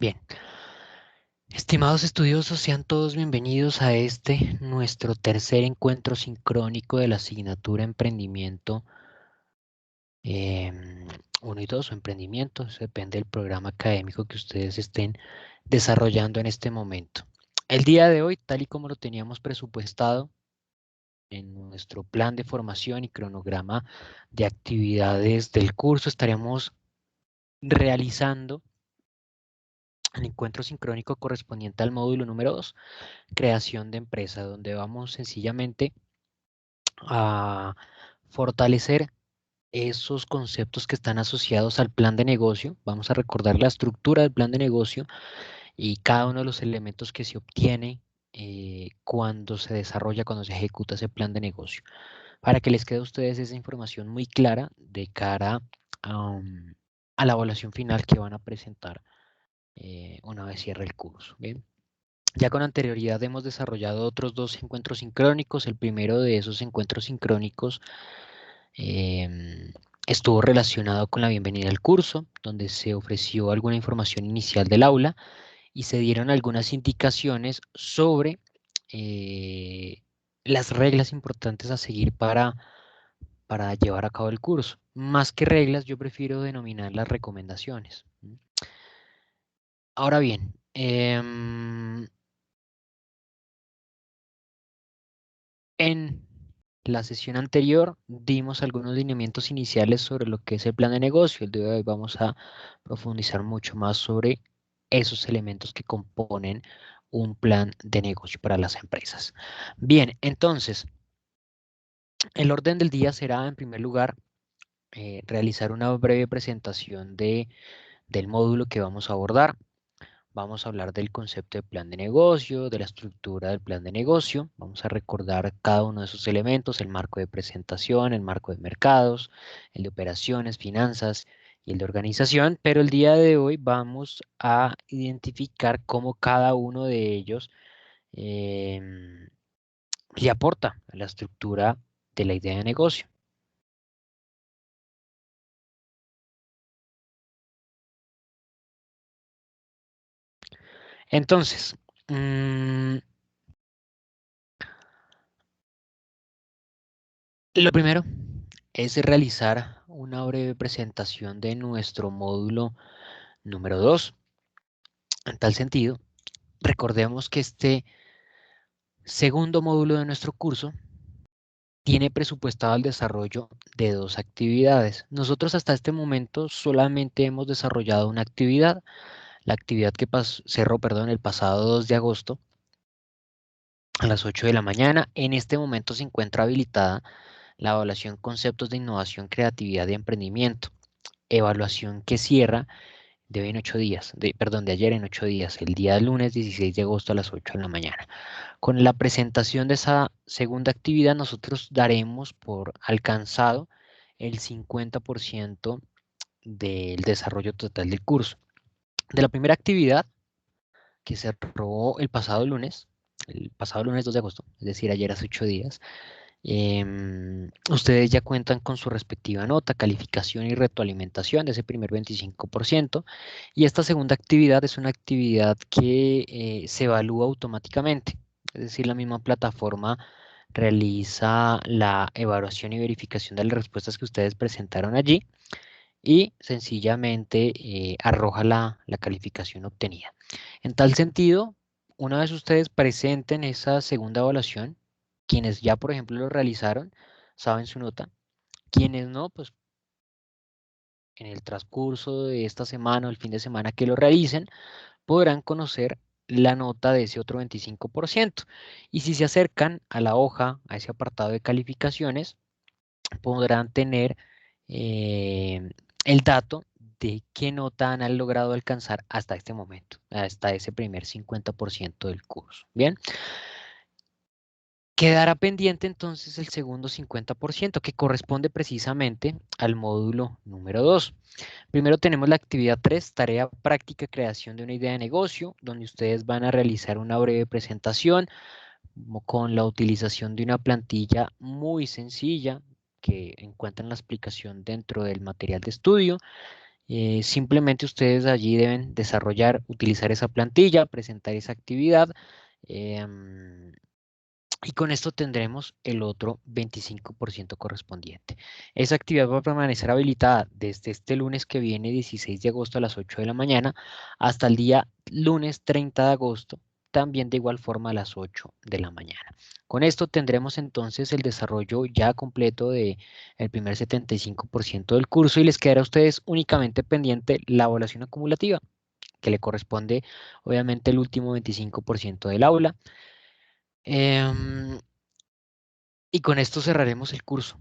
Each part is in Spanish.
Bien, estimados estudiosos, sean todos bienvenidos a nuestro tercer encuentro sincrónico de la asignatura Emprendimiento 1 y 2 o Emprendimiento, eso depende del programa académico que ustedes estén desarrollando en este momento. El día de hoy, tal y como lo teníamos presupuestado en nuestro plan de formación y cronograma de actividades del curso, estaríamos realizando el encuentro sincrónico correspondiente al módulo número 2, creación de empresa, donde vamos sencillamente a fortalecer esos conceptos que están asociados al plan de negocio. Vamos a recordar la estructura del plan de negocio y cada uno de los elementos que se obtiene cuando se desarrolla, cuando se ejecuta ese plan de negocio, para que les quede a ustedes esa información muy clara de cara a la evaluación final que van a presentar una vez cierre el curso. Bien. Ya con anterioridad hemos desarrollado otros 2 encuentros sincrónicos. El primero de esos encuentros sincrónicos estuvo relacionado con la bienvenida al curso, donde se ofreció alguna información inicial del aula y se dieron algunas indicaciones sobre eh, las reglas importantes a seguir para llevar a cabo el curso. Más que reglas, yo prefiero denominar las recomendaciones. Ahora bien, en la sesión anterior dimos algunos lineamientos iniciales sobre lo que es el plan de negocio. El día de hoy vamos a profundizar mucho más sobre esos elementos que componen un plan de negocio para las empresas. Bien, entonces, el orden del día será, en primer lugar, realizar una breve presentación del módulo que vamos a abordar. Vamos a hablar del concepto de plan de negocio, de la estructura del plan de negocio. Vamos a recordar cada uno de esos elementos, el marco de presentación, el marco de mercados, el de operaciones, finanzas y el de organización. Pero el día de hoy vamos a identificar cómo cada uno de ellos le aporta a la estructura de la idea de negocio. Entonces, lo primero es realizar una breve presentación de nuestro módulo número 2. En tal sentido, recordemos que este segundo módulo de nuestro curso tiene presupuestado el desarrollo de 2 actividades. Nosotros hasta este momento solamente hemos desarrollado una actividad, la actividad que cerró, el pasado 2 de agosto a las 8 de la mañana. En este momento se encuentra habilitada la evaluación conceptos de innovación, creatividad y emprendimiento. Evaluación que cierra de hoy en 8 días, de ayer en 8 días, el día lunes 16 de agosto a las 8 de la mañana. Con la presentación de esa segunda actividad, nosotros daremos por alcanzado el 50% del desarrollo total del curso. De la primera actividad, que se aprobó el pasado lunes 2 de agosto, es decir, ayer hace 8 días, ustedes ya cuentan con su respectiva nota, calificación y retroalimentación de ese primer 25%. Y esta segunda actividad es una actividad que se evalúa automáticamente. Es decir, la misma plataforma realiza la evaluación y verificación de las respuestas que ustedes presentaron allí y sencillamente arroja la calificación obtenida. En tal sentido, una vez ustedes presenten esa segunda evaluación, quienes ya, por ejemplo, lo realizaron, saben su nota. Quienes no, pues en el transcurso de esta semana o el fin de semana que lo realicen, podrán conocer la nota de ese otro 25%. Y si se acercan a la hoja, a ese apartado de calificaciones, podrán tener el dato de qué nota han logrado alcanzar hasta este momento, hasta ese primer 50% del curso. Bien, quedará pendiente entonces el segundo 50% que corresponde precisamente al módulo número 2. Primero tenemos la actividad 3, tarea práctica, creación de una idea de negocio, donde ustedes van a realizar una breve presentación con la utilización de una plantilla muy sencilla que encuentran la explicación dentro del material de estudio Simplemente ustedes allí deben utilizar esa plantilla, presentar esa actividad. Y con esto tendremos el otro 25% correspondiente. Esa actividad va a permanecer habilitada desde este lunes que viene, 16 de agosto a las 8 de la mañana, hasta el día lunes 30 de agosto, también de igual forma a las 8 de la mañana. Con esto tendremos entonces el desarrollo ya completo del primer 75% del curso y les quedará a ustedes únicamente pendiente la evaluación acumulativa, que le corresponde obviamente el último 25% del aula. Y con esto cerraremos el curso.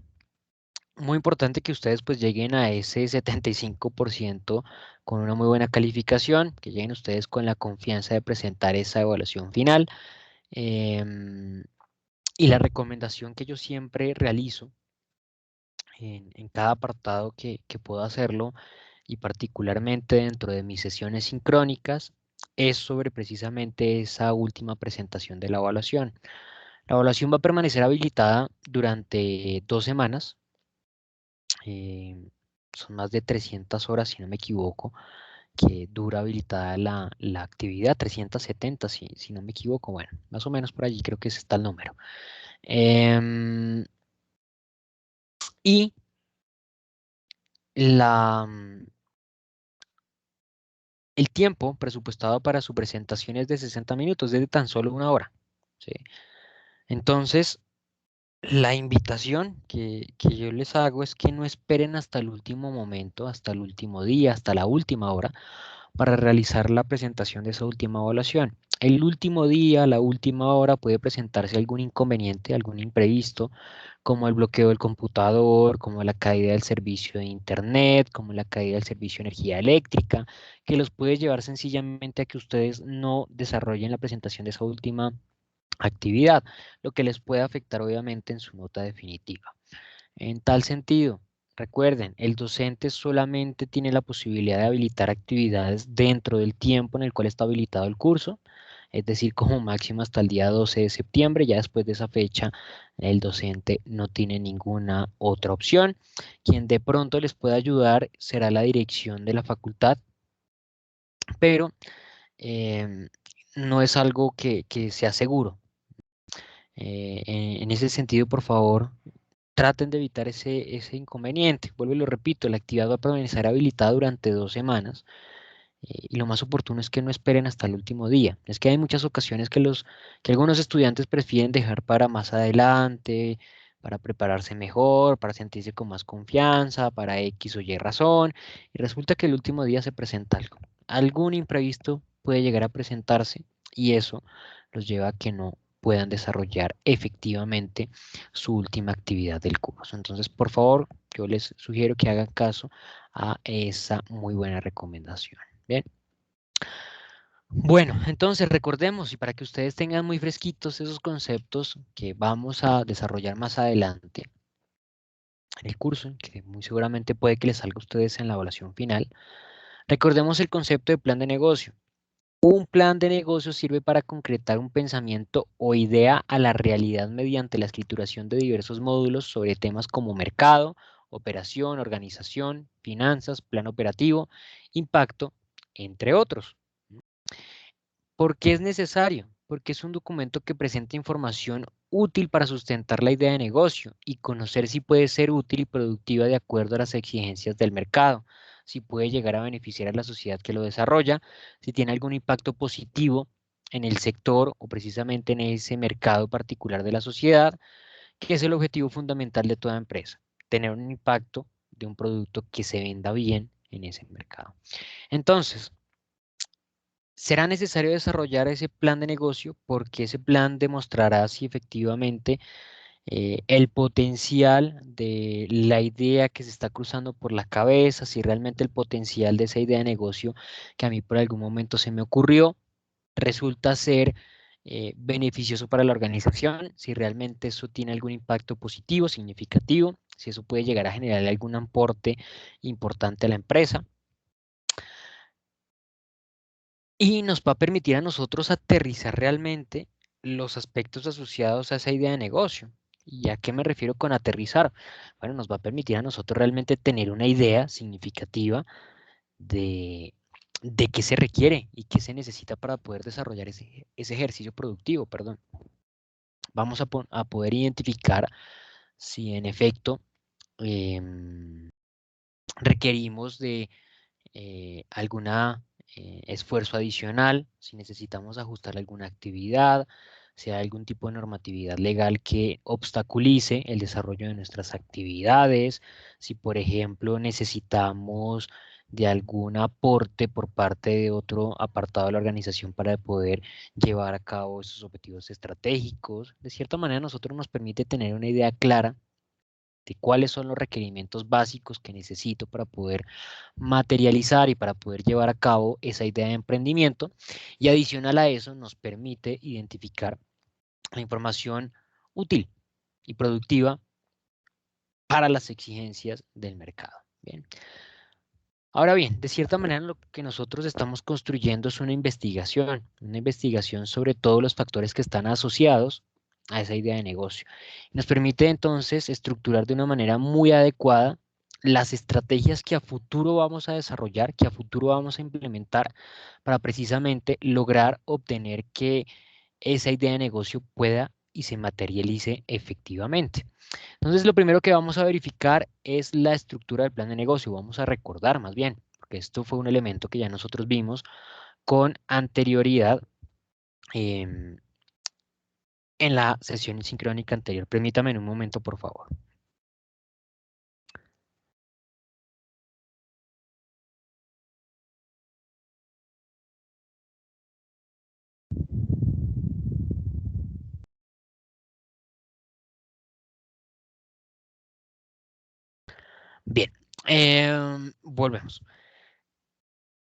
Muy importante que ustedes pues lleguen a ese 75% con una muy buena calificación, que lleguen ustedes con la confianza de presentar esa evaluación final. Y la recomendación que yo siempre realizo en cada apartado que puedo hacerlo, y particularmente dentro de mis sesiones sincrónicas, es sobre precisamente esa última presentación de la evaluación. La evaluación va a permanecer habilitada durante 2 semanas. Son más de 300 horas, si no me equivoco, que dura habilitada la actividad, 370 si no me equivoco, bueno, más o menos por allí creo que ese está el número. Y la, el tiempo presupuestado para su presentación es de 60 minutos, es de tan solo 1 hora. ¿Sí? Entonces, la invitación que yo les hago es que no esperen hasta el último momento, hasta el último día, hasta la última hora, para realizar la presentación de esa última evaluación. El último día, la última hora, puede presentarse algún inconveniente, algún imprevisto, como el bloqueo del computador, como la caída del servicio de internet, como la caída del servicio de energía eléctrica, que los puede llevar sencillamente a que ustedes no desarrollen la presentación de esa última actividad, lo que les puede afectar obviamente en su nota definitiva. En tal sentido, recuerden, el docente solamente tiene la posibilidad de habilitar actividades dentro del tiempo en el cual está habilitado el curso, es decir, como máximo hasta el día 12 de septiembre. Ya después de esa fecha, el docente no tiene ninguna otra opción. Quien de pronto les pueda ayudar será la dirección de la facultad, pero em, no es algo que sea seguro. En ese sentido, por favor, traten de evitar ese inconveniente. Vuelvo y lo repito, la actividad va a permanecer habilitada durante 2 semanas, y lo más oportuno es que no esperen hasta el último día. Es que hay muchas ocasiones que algunos estudiantes prefieren dejar para más adelante, para prepararse mejor, para sentirse con más confianza, para X o Y razón, y resulta que el último día se presenta algo. Algún imprevisto puede llegar a presentarse y eso los lleva a que no puedan desarrollar efectivamente su última actividad del curso. Entonces, por favor, yo les sugiero que hagan caso a esa muy buena recomendación. Bien. Bueno, entonces recordemos, y para que ustedes tengan muy fresquitos esos conceptos que vamos a desarrollar más adelante en el curso, que muy seguramente puede que les salga a ustedes en la evaluación final, recordemos el concepto de plan de negocio. Un plan de negocio sirve para concretar un pensamiento o idea a la realidad mediante la escrituración de diversos módulos sobre temas como mercado, operación, organización, finanzas, plan operativo, impacto, entre otros. ¿Por qué es necesario? Porque es un documento que presenta información útil para sustentar la idea de negocio y conocer si puede ser útil y productiva de acuerdo a las exigencias del mercado, si puede llegar a beneficiar a la sociedad que lo desarrolla, si tiene algún impacto positivo en el sector o precisamente en ese mercado particular de la sociedad, que es el objetivo fundamental de toda empresa, tener un impacto de un producto que se venda bien en ese mercado. Entonces, será necesario desarrollar ese plan de negocio porque ese plan demostrará si efectivamente el potencial de la idea que se está cruzando por la cabeza, si realmente el potencial de esa idea de negocio que a mí por algún momento se me ocurrió resulta ser beneficioso para la organización, si realmente eso tiene algún impacto positivo, significativo, si eso puede llegar a generar algún aporte importante a la empresa. Y nos va a permitir a nosotros aterrizar realmente los aspectos asociados a esa idea de negocio. ¿Y a qué me refiero con aterrizar? Bueno, nos va a permitir a nosotros realmente tener una idea significativa de qué se requiere y qué se necesita para poder desarrollar ese ejercicio productivo, perdón. Vamos a poder identificar si en efecto requerimos de algún esfuerzo adicional, si necesitamos ajustar alguna actividad, si hay algún tipo de normatividad legal que obstaculice el desarrollo de nuestras actividades, si por ejemplo necesitamos de algún aporte por parte de otro apartado de la organización para poder llevar a cabo esos objetivos estratégicos. De cierta manera, a nosotros nos permite tener una idea clara de cuáles son los requerimientos básicos que necesito para poder materializar y para poder llevar a cabo esa idea de emprendimiento. Y adicional a eso nos permite identificar la información útil y productiva para las exigencias del mercado. Bien. Ahora bien, de cierta manera lo que nosotros estamos construyendo es una investigación sobre todos los factores que están asociados a esa idea de negocio. Nos permite entonces estructurar de una manera muy adecuada las estrategias que a futuro vamos a desarrollar, que a futuro vamos a implementar para precisamente lograr obtener que esa idea de negocio pueda y se materialice efectivamente. Entonces, lo primero que vamos a verificar es la estructura del plan de negocio. Vamos a recordar más bien, porque esto fue un elemento que ya nosotros vimos con anterioridad en la sesión sincrónica anterior. Permítame en un momento, por favor. Bien, volvemos.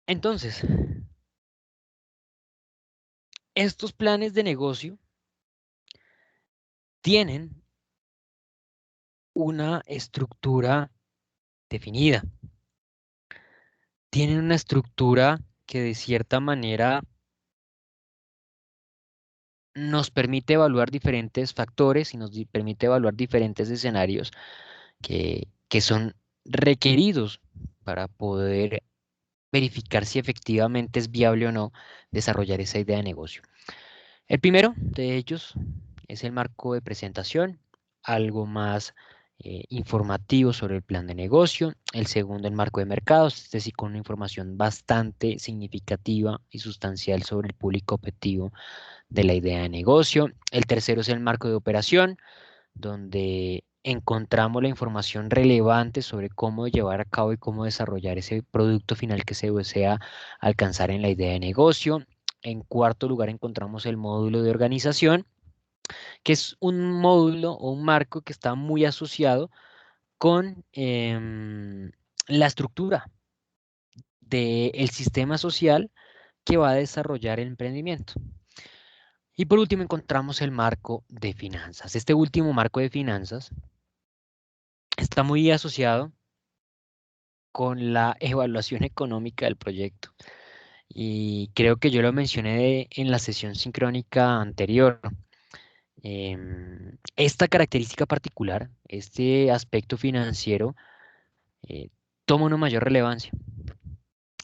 Entonces, estos planes de negocio tienen una estructura definida. Tienen una estructura que de cierta manera nos permite evaluar diferentes factores y nos permite evaluar diferentes escenarios que son requeridos para poder verificar si efectivamente es viable o no desarrollar esa idea de negocio. El primero de ellos es el marco de presentación, algo más informativo sobre el plan de negocio. El segundo, el marco de mercados, es decir, con una información bastante significativa y sustancial sobre el público objetivo de la idea de negocio. El tercero es el marco de operación, donde encontramos la información relevante sobre cómo llevar a cabo y cómo desarrollar ese producto final que se desea alcanzar en la idea de negocio. En cuarto lugar encontramos el módulo de organización, que es un módulo o un marco que está muy asociado con la estructura del sistema social que va a desarrollar el emprendimiento. Y por último encontramos el marco de finanzas. Este último marco de finanzas está muy asociado con la evaluación económica del proyecto. Y creo que yo lo mencioné en la sesión sincrónica anterior. Esta característica particular, este aspecto financiero, eh, toma una mayor relevancia.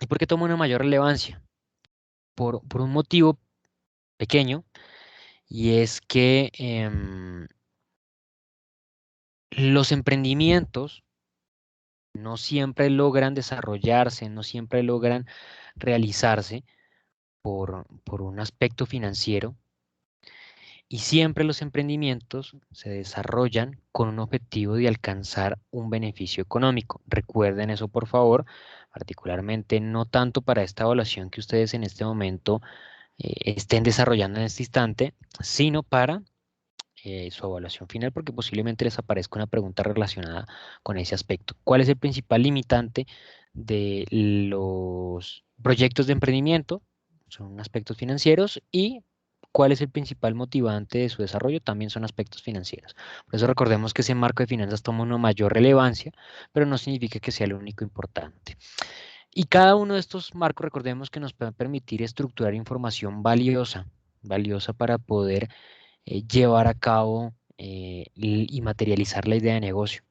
¿Y por qué toma una mayor relevancia? Por un motivo pequeño, y es que los emprendimientos no siempre logran desarrollarse, no siempre logran realizarse por un aspecto financiero, y siempre los emprendimientos se desarrollan con un objetivo de alcanzar un beneficio económico. Recuerden eso, por favor, particularmente no tanto para esta evaluación que ustedes en este momento estén desarrollando en este instante, sino para su evaluación final, porque posiblemente les aparezca una pregunta relacionada con ese aspecto. ¿Cuál es el principal limitante de los proyectos de emprendimiento? Son aspectos financieros. ¿Y cuál es el principal motivante de su desarrollo? También son aspectos financieros. Por eso recordemos que ese marco de finanzas toma una mayor relevancia, pero no significa que sea lo único importante. Y cada uno de estos marcos, recordemos que nos pueden permitir estructurar información valiosa, valiosa para poder llevar a cabo y materializar la idea de negocio.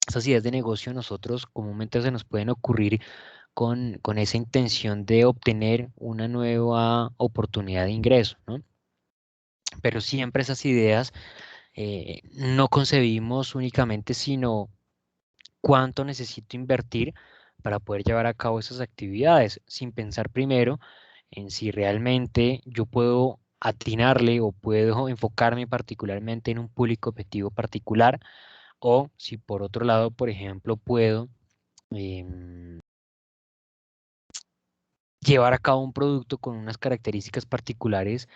Esas ideas de negocio nosotros comúnmente se nos pueden ocurrir con esa intención de obtener una nueva oportunidad de ingreso, ¿no? Pero siempre esas ideas no concebimos únicamente, sino cuánto necesito invertir para poder llevar a cabo esas actividades, sin pensar primero en si realmente yo puedo atinarle o puedo enfocarme particularmente en un público objetivo particular, o si por otro lado, por ejemplo, puedo llevar a cabo un producto con unas características particulares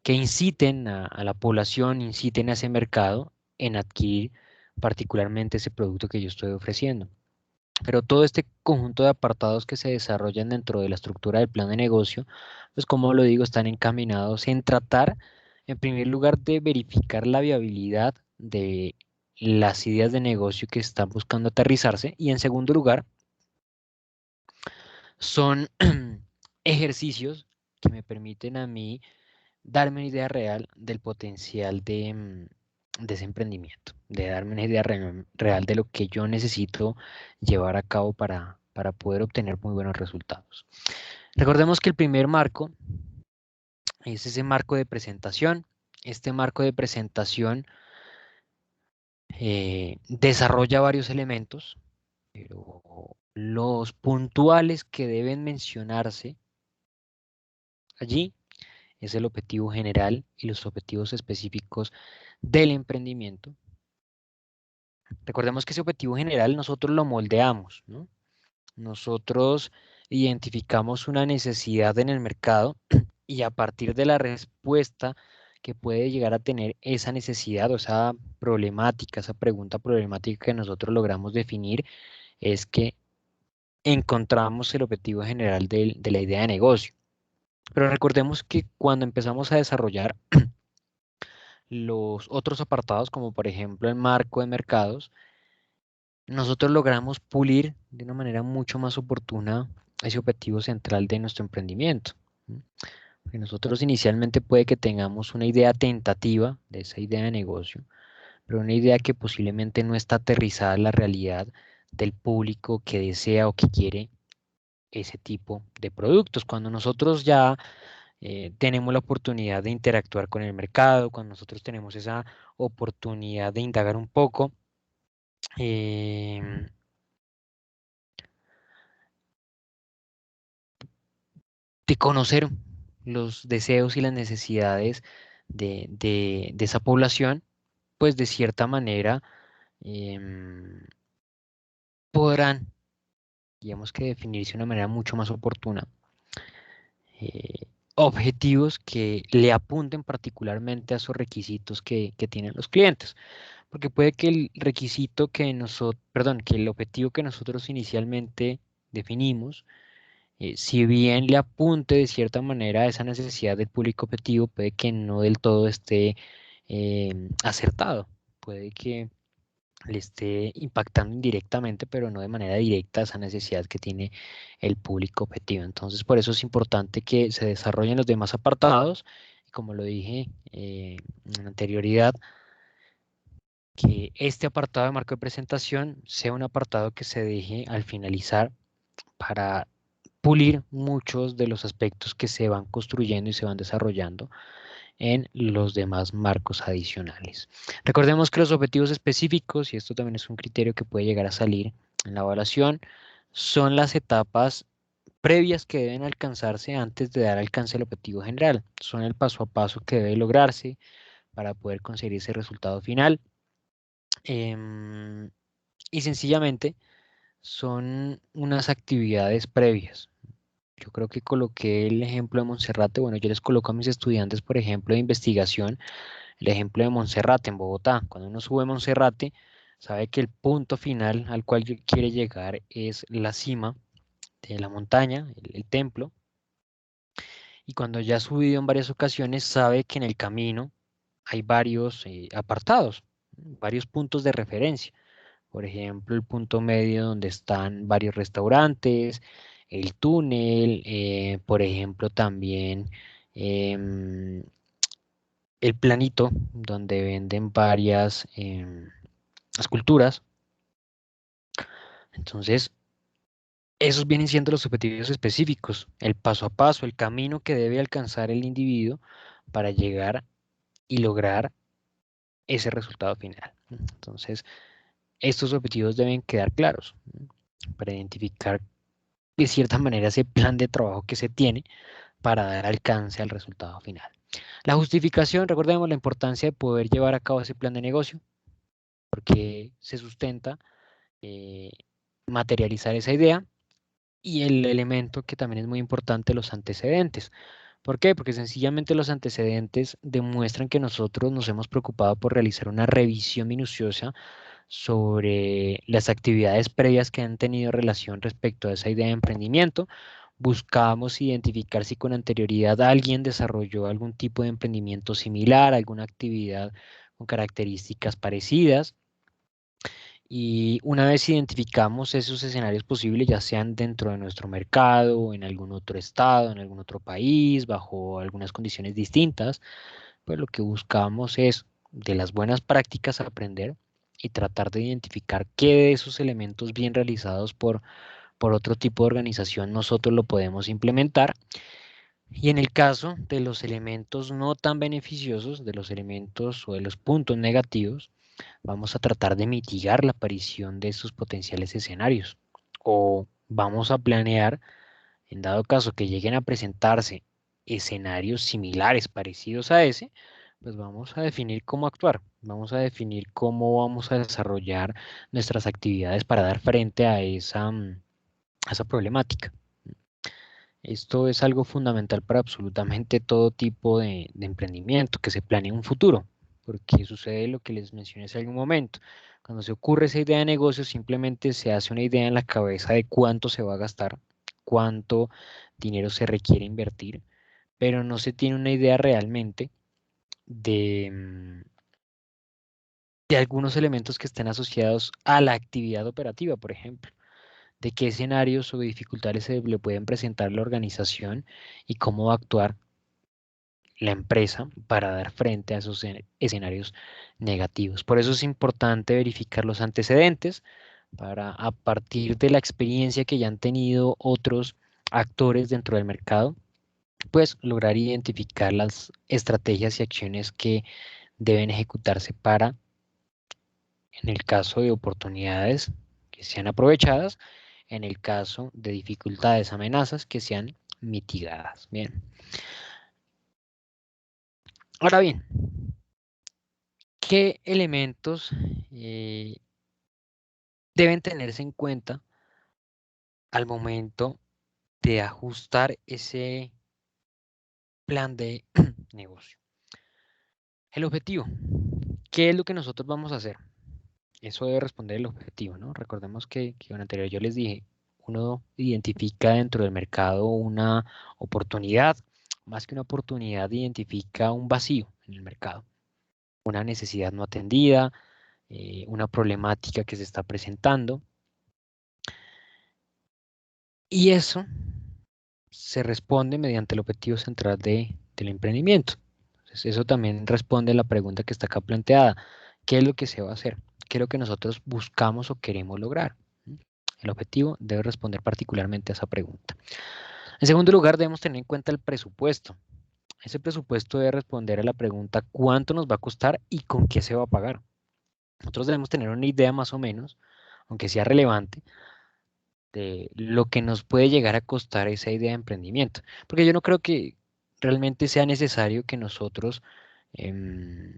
que inciten a la población, inciten a ese mercado en adquirir particularmente ese producto que yo estoy ofreciendo. Pero todo este conjunto de apartados que se desarrollan dentro de la estructura del plan de negocio, pues como lo digo, están encaminados en tratar, en primer lugar, de verificar la viabilidad de las ideas de negocio que están buscando aterrizarse, y en segundo lugar, son ejercicios que me permiten a mí darme una idea real del potencial de ese emprendimiento, de darme una idea real de lo que yo necesito llevar a cabo para poder obtener muy buenos resultados. Recordemos que el primer marco es ese marco de presentación. Este marco de presentación desarrolla varios elementos, pero los puntuales que deben mencionarse allí es el objetivo general y los objetivos específicos del emprendimiento. Recordemos que ese objetivo general nosotros lo moldeamos, ¿no? Nosotros identificamos una necesidad en el mercado y a partir de la respuesta que puede llegar a tener esa necesidad o esa problemática, esa pregunta problemática que nosotros logramos definir, es que encontramos el objetivo general de la idea de negocio. Pero recordemos que cuando empezamos a desarrollar los otros apartados, como por ejemplo el marco de mercados, nosotros logramos pulir de una manera mucho más oportuna ese objetivo central de nuestro emprendimiento. Porque nosotros inicialmente puede que tengamos una idea tentativa de esa idea de negocio, pero una idea que posiblemente no está aterrizada en la realidad del público que desea o que quiere ese tipo de productos. Cuando nosotros ya tenemos la oportunidad de interactuar con el mercado, cuando nosotros tenemos esa oportunidad de indagar un poco, eh, de conocer los deseos y las necesidades de esa población, pues de cierta manera podrán, digamos que definirse de una manera mucho más oportuna, objetivos que le apunten particularmente a esos requisitos que tienen los clientes. Porque puede que el requisito que nosotros, perdón, que el objetivo que nosotros inicialmente definimos, si bien le apunte de cierta manera a esa necesidad del público objetivo, puede que no del todo esté acertado. Puede que le esté impactando indirectamente, pero no de manera directa esa necesidad que tiene el público objetivo. Entonces, por eso es importante que se desarrollen los demás apartados. Y como lo dije en anterioridad, que este apartado de marco de presentación sea un apartado que se deje al finalizar para pulir muchos de los aspectos que se van construyendo y se van desarrollando en los demás marcos adicionales. Recordemos que los objetivos específicos, y esto también es un criterio que puede llegar a salir en la evaluación, son las etapas previas que deben alcanzarse antes de dar alcance al objetivo general. Son el paso a paso que debe lograrse para poder conseguir ese resultado final. Y sencillamente son unas actividades previas. Yo creo que coloqué el ejemplo de Monserrate. Bueno, yo les coloco a mis estudiantes, por ejemplo, de investigación, el ejemplo de Monserrate en Bogotá. Cuando uno sube Monserrate, sabe que el punto final al cual quiere llegar es la cima de la montaña, el templo. Y cuando ya ha subido en varias ocasiones, sabe que en el camino hay varios apartados, varios puntos de referencia. Por ejemplo, el punto medio donde están varios restaurantes, el túnel, por ejemplo, también em, el planito donde venden varias esculturas. Entonces, Esos vienen siendo los objetivos específicos, el paso a paso, el camino que debe alcanzar el individuo para llegar y lograr ese resultado final. Entonces, estos objetivos deben quedar claros para identificar de cierta manera ese plan de trabajo que se tiene para dar alcance al resultado final. La justificación, recordemos la importancia de poder llevar a cabo ese plan de negocio, porque se sustenta eh, materializar esa idea y el elemento que también es muy importante, los antecedentes. ¿Por qué? Porque sencillamente los antecedentes demuestran que nosotros nos hemos preocupado por realizar una revisión minuciosa sobre las actividades previas que han tenido relación respecto a esa idea de emprendimiento. Buscamos identificar si con anterioridad alguien desarrolló algún tipo de emprendimiento similar, alguna actividad con características parecidas. Y una vez identificamos esos escenarios posibles, ya sean dentro de nuestro mercado, en algún otro estado, en algún otro país, bajo algunas condiciones distintas, pues lo que buscamos es de las buenas prácticas aprender y tratar de identificar qué de esos elementos bien realizados por otro tipo de organización nosotros lo podemos implementar. Y en el caso de los elementos no tan beneficiosos, de los elementos o de los puntos negativos, vamos a tratar de mitigar la aparición de esos potenciales escenarios. O vamos a planear, en dado caso que lleguen a presentarse escenarios similares, parecidos a ese, pues vamos a definir cómo actuar, vamos a definir cómo vamos a desarrollar nuestras actividades para dar frente a esa problemática. Esto es algo fundamental para absolutamente todo tipo de emprendimiento, que se planee un futuro, porque sucede lo que les mencioné hace algún momento. Cuando se ocurre esa idea de negocio, simplemente se hace una idea en la cabeza de cuánto se va a gastar, cuánto dinero se requiere invertir, pero no se tiene una idea realmente de algunos elementos que estén asociados a la actividad operativa, por ejemplo, de qué escenarios o dificultades se le pueden presentar a la organización y cómo va a actuar la empresa para dar frente a esos escenarios negativos. Por eso es importante verificar los antecedentes para, a partir de la experiencia que ya han tenido otros actores dentro del mercado, pues lograr identificar las estrategias y acciones que deben ejecutarse para, en el caso de oportunidades que sean aprovechadas, en el caso de dificultades, amenazas que sean mitigadas. Bien. Ahora bien, ¿qué elementos eh, deben tenerse en cuenta al momento de ajustar ese plan de negocio? El objetivo. ¿Qué es lo que nosotros vamos a hacer? Eso debe responder el objetivo, ¿no? Recordemos que en anterior yo les dije, uno identifica dentro del mercado una oportunidad, más que una oportunidad, identifica un vacío en el mercado, una necesidad no atendida, una problemática que se está presentando. Y eso se responde mediante el objetivo central del emprendimiento. Entonces, eso también responde a la pregunta que está acá planteada. ¿Qué es lo que se va a hacer? ¿Qué es lo que nosotros buscamos o queremos lograr? El objetivo debe responder particularmente a esa pregunta. En segundo lugar, debemos tener en cuenta el presupuesto. Ese presupuesto debe responder a la pregunta cuánto nos va a costar y con qué se va a pagar. Nosotros debemos tener una idea más o menos, aunque sea relevante, de lo que nos puede llegar a costar esa idea de emprendimiento. Porque yo no creo que realmente sea necesario que nosotros em,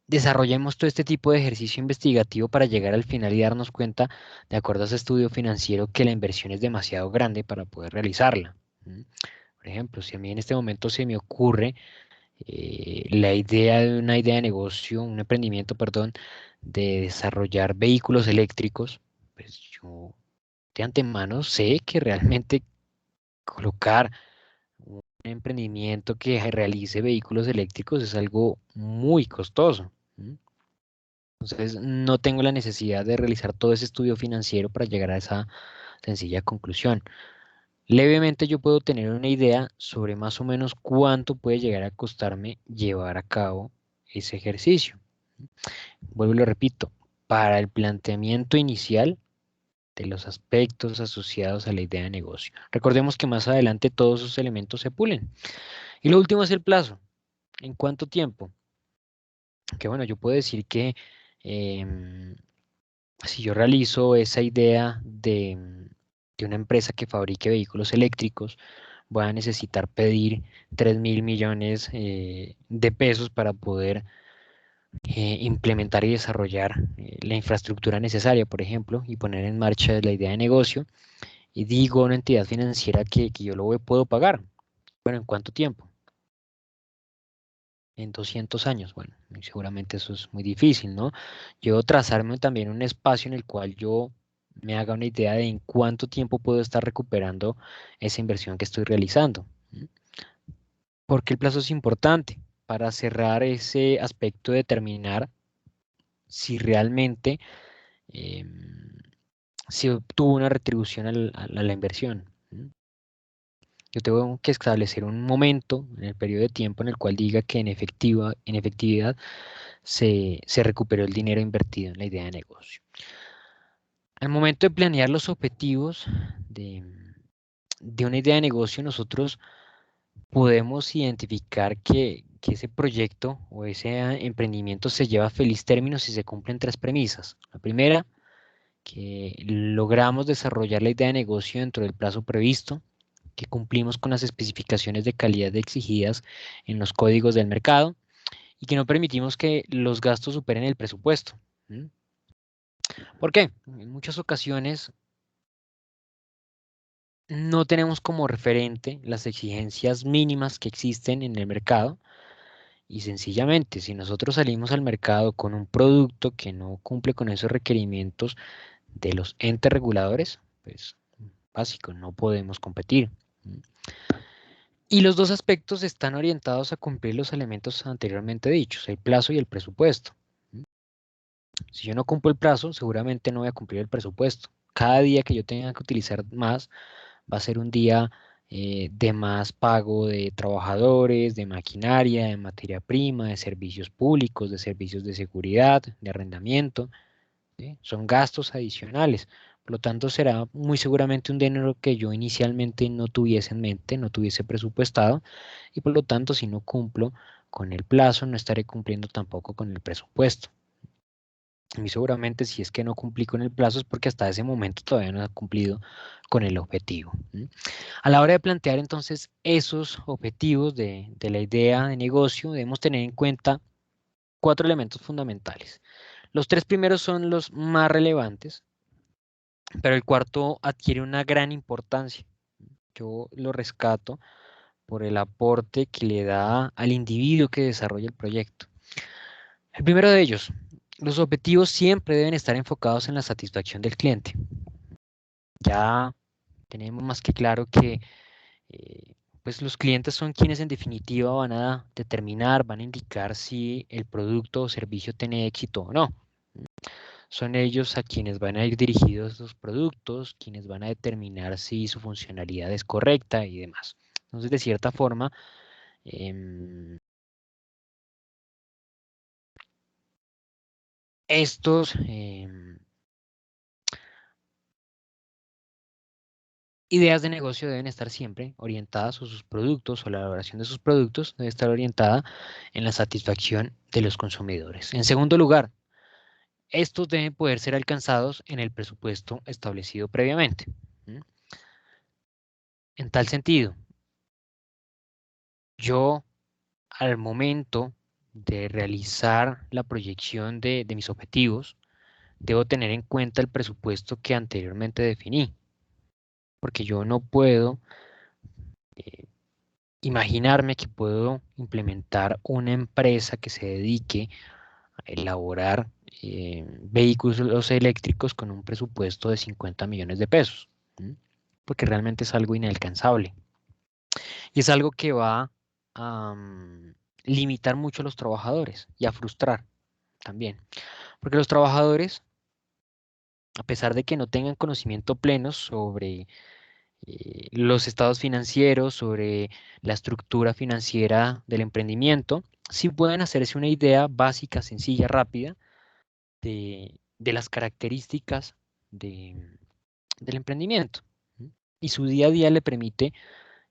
desarrollemos todo este tipo de ejercicio investigativo para llegar al final y darnos cuenta, de acuerdo a ese estudio financiero, que la inversión es demasiado grande para poder realizarla. Por ejemplo, si a mí en este momento se me ocurre la idea de una idea de negocio, un emprendimiento, perdón, de desarrollar vehículos eléctricos, pues yo de antemano sé que realmente colocar un emprendimiento que realice vehículos eléctricos es algo muy costoso. Entonces, no tengo la necesidad de realizar todo ese estudio financiero para llegar a esa sencilla conclusión. Levemente yo puedo tener una idea sobre más o menos cuánto puede llegar a costarme llevar a cabo ese ejercicio. Vuelvo y lo repito, para el planteamiento inicial de los aspectos asociados a la idea de negocio. Recordemos que más adelante todos esos elementos se pulen. Y lo último es el plazo. ¿En cuánto tiempo? Que bueno, yo puedo decir que si yo realizo esa idea de una empresa que fabrique vehículos eléctricos, voy a necesitar pedir 3.000 millones de pesos para poder implementar y desarrollar la infraestructura necesaria, por ejemplo, y poner en marcha la idea de negocio. Y digo a una entidad financiera que yo puedo pagar. Bueno, ¿en cuánto tiempo? En 200 años. Bueno, seguramente eso es muy difícil, ¿no? Yo trazarme también un espacio en el cual yo me haga una idea de en cuánto tiempo puedo estar recuperando esa inversión que estoy realizando. ¿Mm? Porque el plazo es importante para cerrar ese aspecto de determinar si realmente se obtuvo una retribución a la inversión. ¿Mm? Yo tengo que establecer un momento en el periodo de tiempo en el cual diga que en efectividad se recuperó el dinero invertido en la idea de negocio. Al momento de planear los objetivos de, de una idea de negocio, nosotros podemos identificar que ese proyecto o ese emprendimiento se lleva a feliz término si se cumplen tres premisas. La primera, que logramos desarrollar la idea de negocio dentro del plazo previsto, que cumplimos con las especificaciones de calidad exigidas en los códigos del mercado y que no permitimos que los gastos superen el presupuesto. ¿Mm? ¿Por qué? En muchas ocasiones no tenemos como referente las exigencias mínimas que existen en el mercado y sencillamente si nosotros salimos al mercado con un producto que no cumple con esos requerimientos de los entes reguladores, pues básico, no podemos competir. Y los dos aspectos están orientados a cumplir los elementos anteriormente dichos, el plazo y el presupuesto. Si yo no cumplo el plazo, seguramente no voy a cumplir el presupuesto. Cada día que yo tenga que utilizar más va a ser un día de más pago de trabajadores, de maquinaria, de materia prima, de servicios públicos, de servicios de seguridad, de arrendamiento. ¿Sí? Son gastos adicionales. Por lo tanto, será muy seguramente un dinero que yo inicialmente no tuviese en mente, no tuviese presupuestado, y por lo tanto, si no cumplo con el plazo, no estaré cumpliendo tampoco con el presupuesto. Y seguramente si es que no cumplí con el plazo es porque hasta ese momento todavía no ha cumplido con el objetivo. A la hora de plantear entonces esos objetivos de la idea de negocio, debemos tener en cuenta cuatro elementos fundamentales. Los tres primeros son los más relevantes, pero el cuarto adquiere una gran importancia. Yo lo rescato por el aporte que le da al individuo que desarrolla el proyecto. El primero de ellos, los objetivos siempre deben estar enfocados en la satisfacción del cliente. Ya tenemos más que claro que pues los clientes son quienes en definitiva van a determinar, van a indicar si el producto o servicio tiene éxito o no. Son ellos a quienes van a ir dirigidos los productos, quienes van a determinar si su funcionalidad es correcta y demás. Entonces, de cierta forma, estos ideas de negocio deben estar siempre orientadas, o sus productos o la elaboración de sus productos debe estar orientada en la satisfacción de los consumidores. En segundo lugar, estos deben poder ser alcanzados en el presupuesto establecido previamente. En tal sentido, yo al momento de realizar la proyección de mis objetivos, debo tener en cuenta el presupuesto que anteriormente definí, porque yo no puedo eh, imaginarme que puedo implementar una empresa que se dedique a elaborar vehículos eléctricos con un presupuesto de 50 millones de pesos, ¿sí? Porque realmente es algo inalcanzable y es algo que va a limitar mucho a los trabajadores y a frustrar también, porque los trabajadores, a pesar de que no tengan conocimiento pleno sobre los estados financieros, sobre la estructura financiera del emprendimiento, sí pueden hacerse una idea básica, sencilla, rápida de las características del emprendimiento. Y su día a día le permite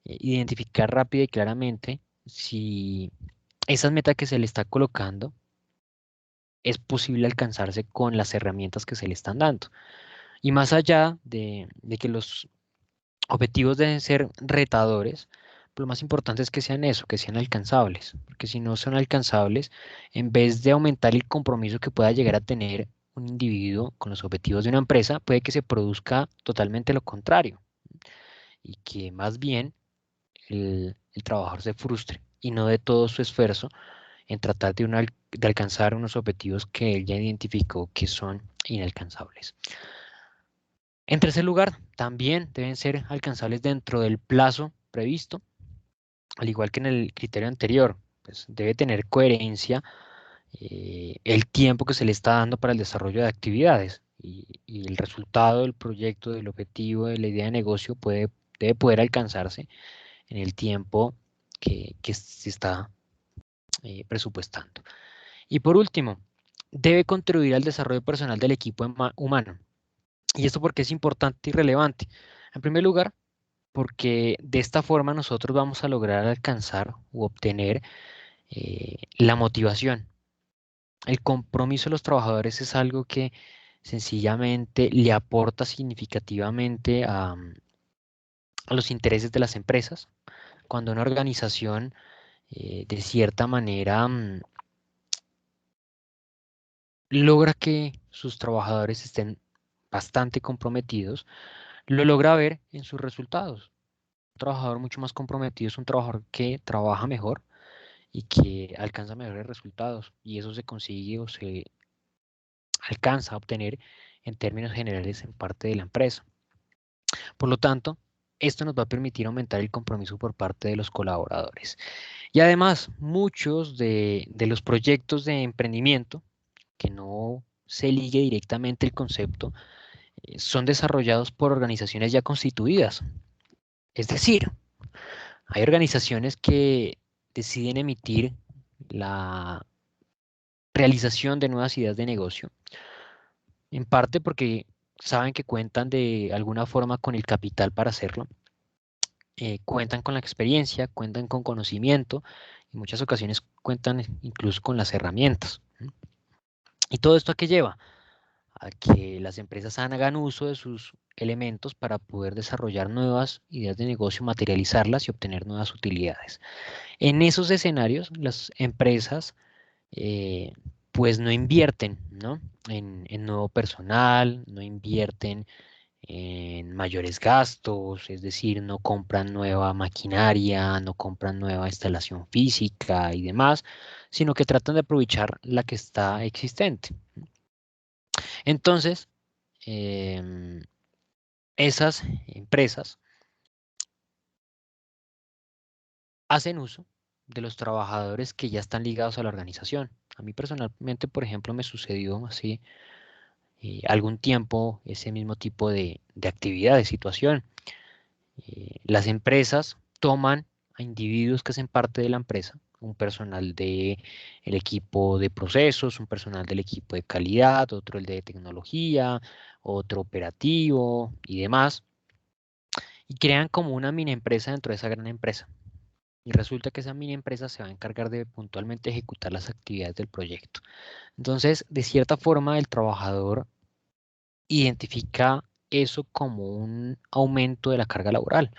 identificar rápida y claramente si esas metas que se le está colocando es posible alcanzarse con las herramientas que se le están dando. Y más allá de que los objetivos deben ser retadores, lo más importante es que sean eso, que sean alcanzables, porque si no son alcanzables, en vez de aumentar el compromiso que pueda llegar a tener un individuo con los objetivos de una empresa, puede que se produzca totalmente lo contrario y que más bien el trabajador se frustre y no de todo su esfuerzo en tratar de alcanzar unos objetivos que él ya identificó que son inalcanzables. En tercer lugar, también deben ser alcanzables dentro del plazo previsto, al igual que en el criterio anterior. Pues debe tener coherencia el tiempo que se le está dando para el desarrollo de actividades y el resultado del proyecto, del objetivo, de la idea de negocio debe poder alcanzarse en el tiempo que se está presupuestando. Y por último, debe contribuir al desarrollo personal del equipo humano. ¿Y esto porque es importante y relevante? En primer lugar, porque de esta forma nosotros vamos a lograr alcanzar u obtener la motivación. El compromiso de los trabajadores es algo que sencillamente le aporta significativamente a los intereses de las empresas. Cuando una organización de cierta manera logra que sus trabajadores estén bastante comprometidos, lo logra ver en sus resultados. Un trabajador mucho más comprometido es un trabajador que trabaja mejor y que alcanza mejores resultados. Y eso se consigue o se alcanza a obtener en términos generales en parte de la empresa. Por lo tanto, esto nos va a permitir aumentar el compromiso por parte de los colaboradores. Y además, muchos de los proyectos de emprendimiento que no se ligue directamente el concepto son desarrollados por organizaciones ya constituidas. Es decir, hay organizaciones que deciden emitir la realización de nuevas ideas de negocio, en parte porque saben que cuentan de alguna forma con el capital para hacerlo, cuentan con la experiencia, cuentan con conocimiento, en muchas ocasiones cuentan incluso con las herramientas. ¿Y todo esto a qué lleva? A que las empresas hagan uso de sus elementos para poder desarrollar nuevas ideas de negocio, materializarlas y obtener nuevas utilidades. En esos escenarios, las empresas eh, pues no invierten, ¿no? En nuevo personal, no invierten en mayores gastos, es decir, no compran nueva maquinaria, no compran nueva instalación física y demás, sino que tratan de aprovechar la que está existente. Entonces, em, esas empresas hacen uso de los trabajadores que ya están ligados a la organización. A mí personalmente, por ejemplo, me sucedió así algún tiempo ese mismo tipo de actividad, de situación. Las empresas toman a individuos que hacen parte de la empresa, un personal del equipo de procesos, un personal del equipo de calidad, otro el de tecnología, otro operativo y demás, y crean como una mini empresa dentro de esa gran empresa. Y resulta que esa mini empresa se va a encargar de puntualmente ejecutar las actividades del proyecto. Entonces, de cierta forma, el trabajador identifica eso como un aumento de la carga laboral,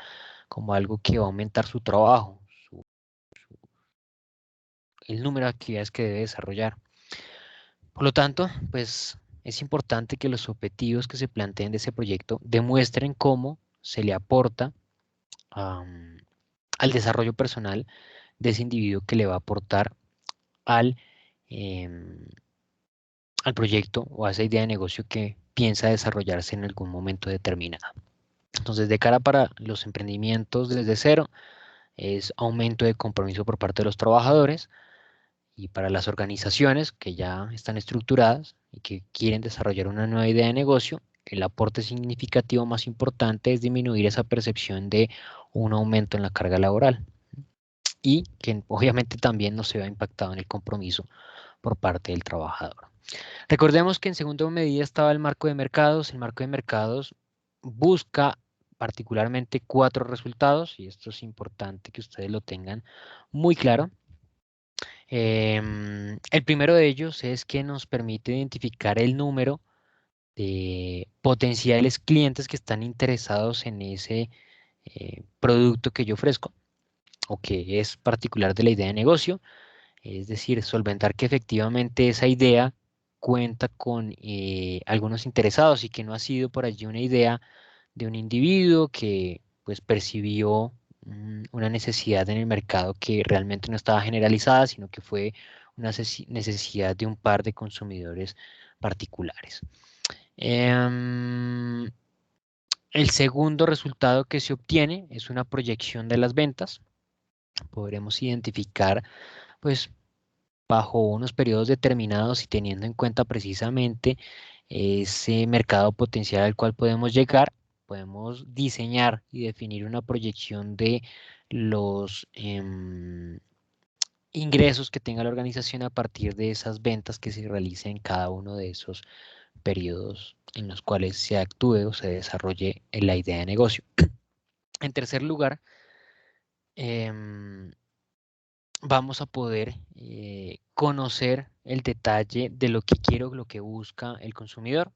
como algo que va a aumentar su trabajo, el número de actividades que debe desarrollar. Por lo tanto, pues es importante que los objetivos que se planteen de ese proyecto demuestren cómo se le aporta al desarrollo personal de ese individuo que le va a aportar al, em, al proyecto o a esa idea de negocio que piensa desarrollarse en algún momento determinado. Entonces, de cara para los emprendimientos desde cero, es aumento de compromiso por parte de los trabajadores, y para las organizaciones que ya están estructuradas y que quieren desarrollar una nueva idea de negocio, el aporte significativo más importante es disminuir esa percepción de un aumento en la carga laboral y que obviamente también no se vea impactado en el compromiso por parte del trabajador. Recordemos que en segunda medida estaba el marco de mercados. El marco de mercados busca particularmente 4 resultados, y esto es importante que ustedes lo tengan muy claro. El primero de ellos es que nos permite identificar el número de potenciales clientes que están interesados en ese producto que yo ofrezco o que es particular de la idea de negocio, es decir, solventar que efectivamente esa idea cuenta con algunos interesados y que no ha sido por allí una idea de un individuo que pues percibió una necesidad en el mercado que realmente no estaba generalizada, sino que fue una necesidad de un par de consumidores particulares. El segundo resultado que se obtiene es una proyección de las ventas. Podremos identificar, pues, bajo unos periodos determinados y teniendo en cuenta precisamente ese mercado potencial al cual podemos llegar, podemos diseñar y definir una proyección de los ingresos que tenga la organización a partir de esas ventas que se realicen en cada uno de esos periodos en los cuales se actúe o se desarrolle la idea de negocio. En tercer lugar, vamos a poder conocer el detalle de lo que quiero, lo que busca el consumidor.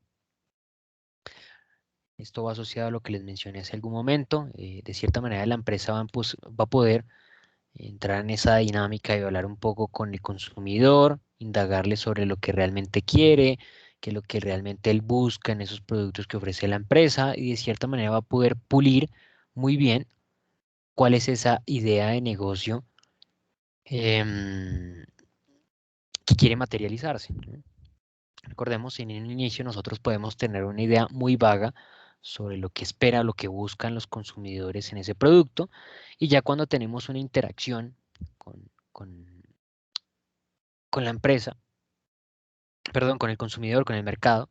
Esto va asociado a lo que les mencioné hace algún momento. De cierta manera, la empresa va a poder entrar en esa dinámica y hablar un poco con el consumidor, indagarle sobre lo que realmente quiere, qué es lo que realmente él busca en esos productos que ofrece la empresa, y de cierta manera va a poder pulir muy bien cuál es esa idea de negocio que quiere materializarse. Recordemos, en un inicio nosotros podemos tener una idea muy vaga sobre lo que espera, lo que buscan los consumidores en ese producto, y ya cuando tenemos una interacción con, con, con la empresa, perdón, con el consumidor, con el mercado,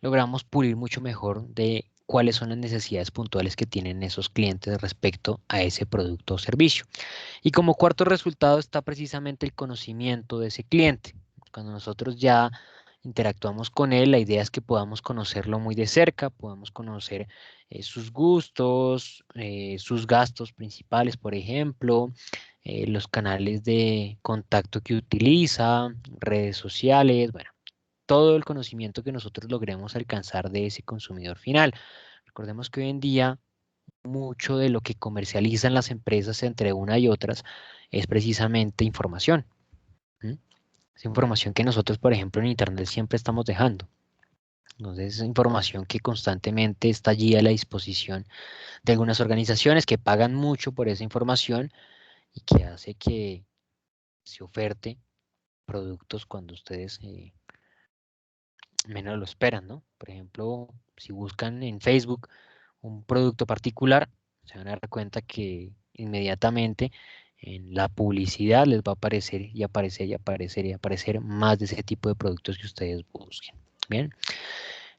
logramos pulir mucho mejor de cuáles son las necesidades puntuales que tienen esos clientes respecto a ese producto o servicio. Y como cuarto resultado está precisamente el conocimiento de ese cliente. Cuando nosotros ya interactuamos con él, la idea es que podamos conocerlo muy de cerca, podamos conocer sus gustos, sus gastos principales, por ejemplo, los canales de contacto que utiliza, redes sociales, bueno, todo el conocimiento que nosotros logremos alcanzar de ese consumidor final. Recordemos que hoy en día mucho de lo que comercializan las empresas entre una y otras es precisamente información. ¿Mm? Es información que nosotros, por ejemplo, en Internet siempre estamos dejando. Entonces, es información que constantemente está allí a la disposición de algunas organizaciones que pagan mucho por esa información y que hace que se oferte productos cuando ustedes menos lo esperan, ¿no? Por ejemplo, si buscan en Facebook un producto particular, se van a dar cuenta que inmediatamente en la publicidad les va a aparecer y aparecer y aparecer y aparecer más de ese tipo de productos que ustedes busquen. Bien,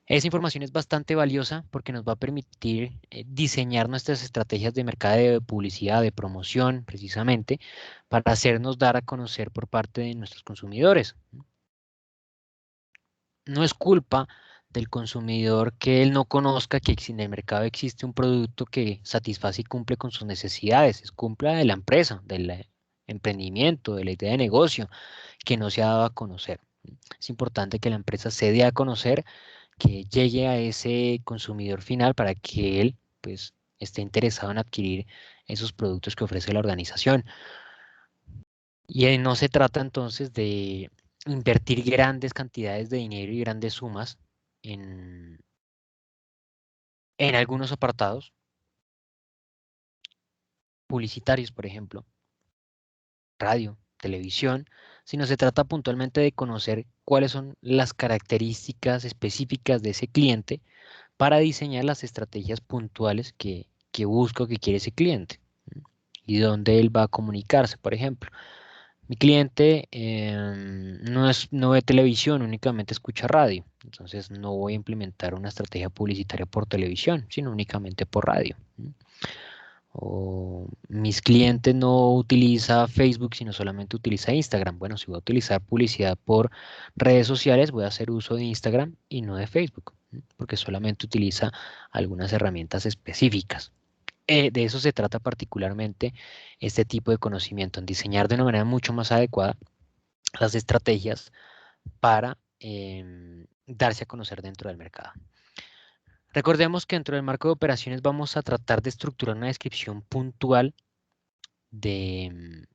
esa información es bastante valiosa porque nos va a permitir diseñar nuestras estrategias de mercado, de publicidad, de promoción, precisamente, para hacernos dar a conocer por parte de nuestros consumidores. No es culpa del consumidor que él no conozca que en el mercado existe un producto que satisface y cumple con sus necesidades. Es culpa de la empresa, del emprendimiento, de la idea de negocio que no se ha dado a conocer. Es importante que la empresa se dé a conocer, que llegue a ese consumidor final para que él pues esté interesado en adquirir esos productos que ofrece la organización. Y no se trata entonces de invertir grandes cantidades de dinero y grandes sumas en, en algunos apartados publicitarios, por ejemplo, radio, televisión, sino se trata puntualmente de conocer cuáles son las características específicas de ese cliente para diseñar las estrategias puntuales que busca o que quiere ese cliente y dónde él va a comunicarse, por ejemplo. Mi cliente no ve televisión, únicamente escucha radio. Entonces no voy a implementar una estrategia publicitaria por televisión, sino únicamente por radio. O mis clientes no utiliza Facebook, sino solamente utiliza Instagram. Bueno, si voy a utilizar publicidad por redes sociales, voy a hacer uso de Instagram y no de Facebook. porque solamente utiliza algunas herramientas específicas. De eso se trata particularmente este tipo de conocimiento, en diseñar de una manera mucho más adecuada las estrategias para darse a conocer dentro del mercado. Recordemos que dentro del marco de operaciones vamos a tratar de estructurar una descripción puntual del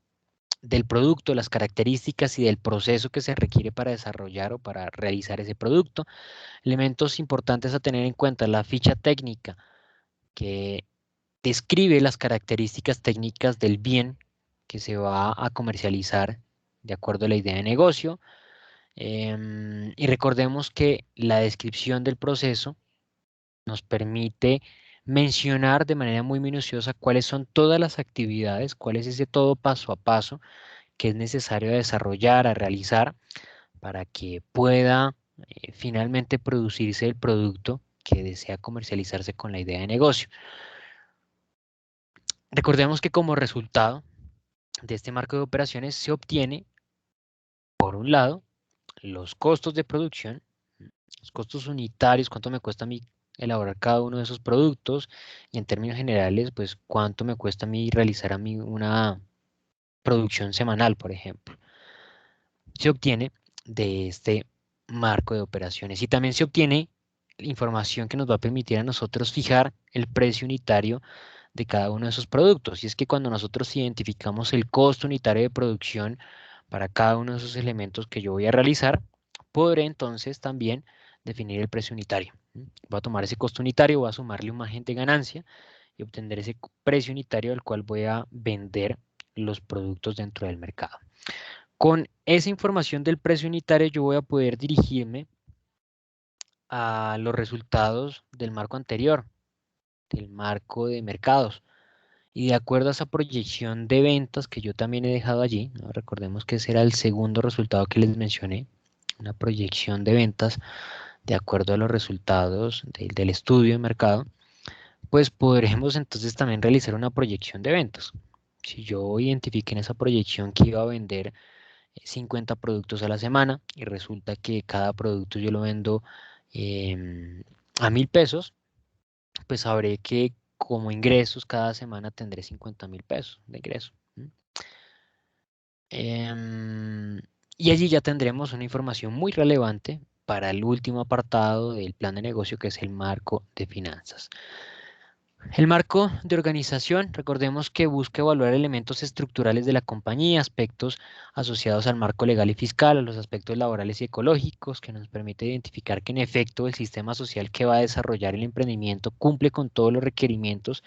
producto, las características y del proceso que se requiere para desarrollar o para realizar ese producto. Elementos importantes a tener en cuenta: la ficha técnica, que describe las características técnicas del bien que se va a comercializar de acuerdo a la idea de negocio. Y recordemos que la descripción del proceso nos permite mencionar de manera muy minuciosa cuáles son todas las actividades, cuál es ese todo paso a paso que es necesario desarrollar, a realizar, para que pueda finalmente producirse el producto que desea comercializarse con la idea de negocio. Recordemos que como resultado de este marco de operaciones se obtiene, por un lado, los costos de producción, los costos unitarios, cuánto me cuesta a mí elaborar cada uno de esos productos, y en términos generales, pues cuánto me cuesta a mí realizar a mí una producción semanal, por ejemplo. Se obtiene de este marco de operaciones, y también se obtiene información que nos va a permitir a nosotros fijar el precio unitario de cada uno de esos productos. Y es que cuando nosotros identificamos el costo unitario de producción para cada uno de esos elementos que yo voy a realizar, podré entonces también definir el precio unitario. Voy a tomar ese costo unitario, voy a sumarle un margen de ganancia y obtener ese precio unitario al cual voy a vender los productos dentro del mercado. Con esa información del precio unitario yo voy a poder dirigirme a los resultados del marco anterior, del marco de mercados. Y de acuerdo a esa proyección de ventas que yo también he dejado allí, ¿no? Recordemos que ese era el segundo resultado que les mencioné, una proyección de ventas de acuerdo a los resultados del estudio de mercado, pues podremos entonces también realizar una proyección de ventas. Si yo identifiqué en esa proyección que iba a vender 50 productos a la semana y resulta que cada producto yo lo vendo a 1.000 pesos, pues sabré que como ingresos cada semana tendré 50.000 pesos de ingreso. Y allí ya tendremos una información muy relevante para el último apartado del plan de negocio, que es el marco de finanzas. El marco de organización, recordemos que busca evaluar elementos estructurales de la compañía, aspectos asociados al marco legal y fiscal, a los aspectos laborales y ecológicos, que nos permite identificar que en efecto el sistema social que va a desarrollar el emprendimiento cumple con todos los requerimientos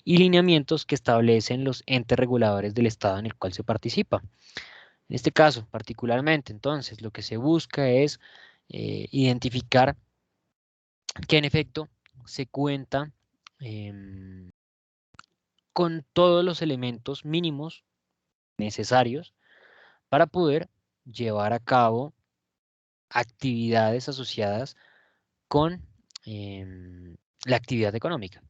y lineamientos que establecen los entes reguladores del estado en el cual se participa. En este caso, particularmente, entonces, lo que se busca es identificar que en efecto se cuenta con todos los elementos mínimos necesarios para poder llevar a cabo actividades asociadas con la actividad económica.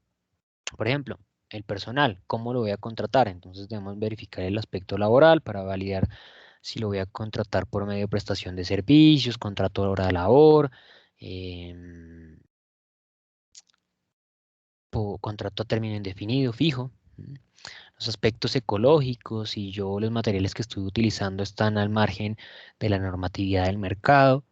Por ejemplo, el personal, ¿cómo lo voy a contratar? Entonces debemos verificar el aspecto laboral para validar si lo voy a contratar por medio de prestación de servicios, contrato de hora de labor, contrato a término indefinido, fijo. Los aspectos ecológicos, si yo los materiales que estoy utilizando están al margen de la normatividad del mercado.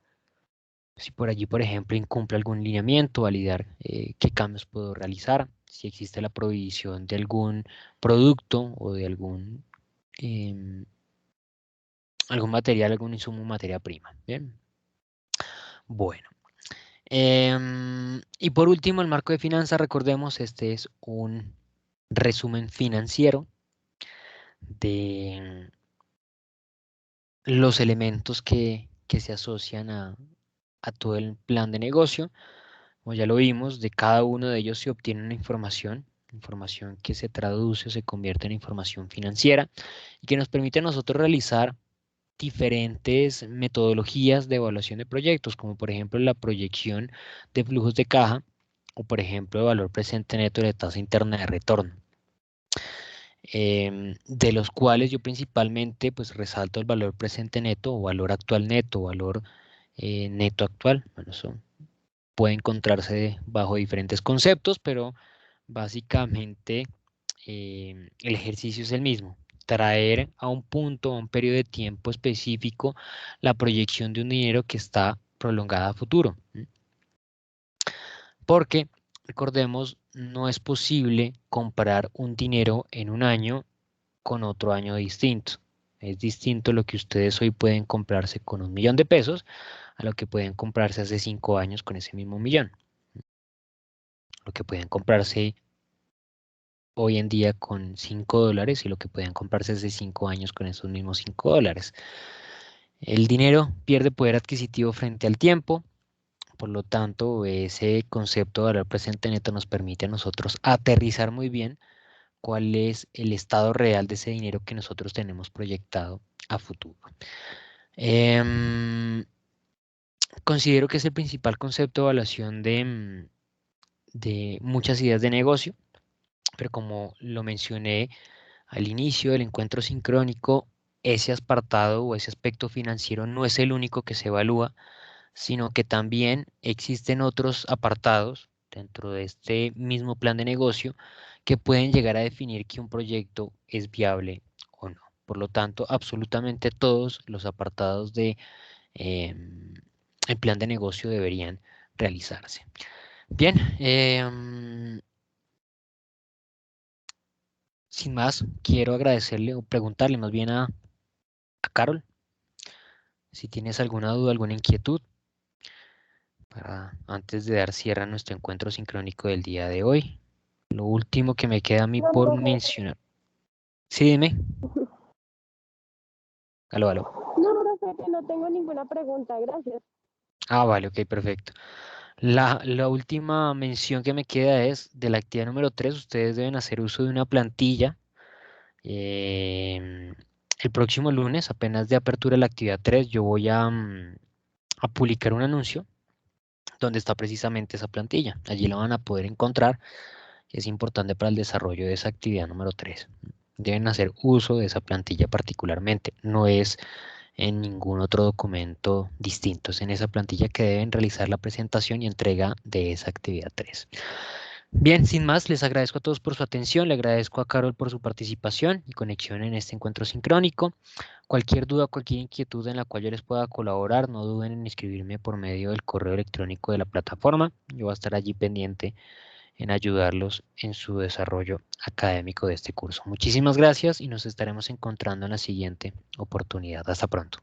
Si por allí, por ejemplo, incumple algún lineamiento, validar qué cambios puedo realizar, si existe la provisión de algún producto o de algún material, algún insumo, materia prima. Bien. Bueno. Y por último, el marco de finanzas, recordemos, este es un resumen financiero de los elementos que se asocian a todo el plan de negocio. Como ya lo vimos, de cada uno de ellos se obtiene una información que se traduce o se convierte en información financiera y que nos permite a nosotros realizar diferentes metodologías de evaluación de proyectos, como por ejemplo la proyección de flujos de caja o por ejemplo el valor presente neto de tasa interna de retorno. De los cuales yo principalmente pues resalto el valor presente neto o valor actual neto, valor neto actual. Bueno, son puede encontrarse bajo diferentes conceptos, pero básicamente el ejercicio es el mismo. Traer a un punto, a un periodo de tiempo específico, la proyección de un dinero que está prolongada a futuro. Porque, recordemos, no es posible comparar un dinero en un año con otro año distinto. Es distinto lo que ustedes hoy pueden comprarse con 1.000.000 de pesos a lo que pueden comprarse hace 5 años con ese mismo millón. Lo que pueden comprarse hoy en día con $5 y lo que pueden comprarse hace 5 años con esos mismos $5. El dinero pierde poder adquisitivo frente al tiempo. Por lo tanto, ese concepto de valor presente neto nos permite a nosotros aterrizar muy bien cuál es el estado real de ese dinero que nosotros tenemos proyectado a futuro. Considero que es el principal concepto de evaluación de muchas ideas de negocio, pero como lo mencioné al inicio del encuentro sincrónico, ese apartado o ese aspecto financiero no es el único que se evalúa, sino que también existen otros apartados dentro de este mismo plan de negocio que pueden llegar a definir que un proyecto es viable o no. Por lo tanto, absolutamente todos los apartados de el plan de negocio deberían realizarse. Bien, sin más, quiero agradecerle o preguntarle más bien a Carol si tienes alguna duda, alguna inquietud para antes de dar cierre a nuestro encuentro sincrónico del día de hoy. Lo último que me queda a mí No, por profe. mencionar. Sí, dime. Aló, aló. No, profe, que no tengo ninguna pregunta, gracias. Ah, vale, ok, perfecto. La última mención que me queda es de la actividad número 3. Ustedes deben hacer uso de una plantilla. El próximo lunes, apenas de apertura de la actividad 3, yo voy a publicar un anuncio donde está precisamente esa plantilla. Allí la van a poder encontrar. Es importante para el desarrollo de esa actividad número 3. Deben hacer uso de esa plantilla particularmente. No es en ningún otro documento distinto. Es en esa plantilla que deben realizar la presentación y entrega de esa actividad 3. Bien, sin más, les agradezco a todos por su atención, le agradezco a Carol por su participación y conexión en este encuentro sincrónico. Cualquier duda, cualquier inquietud en la cual yo les pueda colaborar, no duden en escribirme por medio del correo electrónico de la plataforma. Yo voy a estar allí pendiente en ayudarlos en su desarrollo académico de este curso. Muchísimas gracias y nos estaremos encontrando en la siguiente oportunidad. Hasta pronto.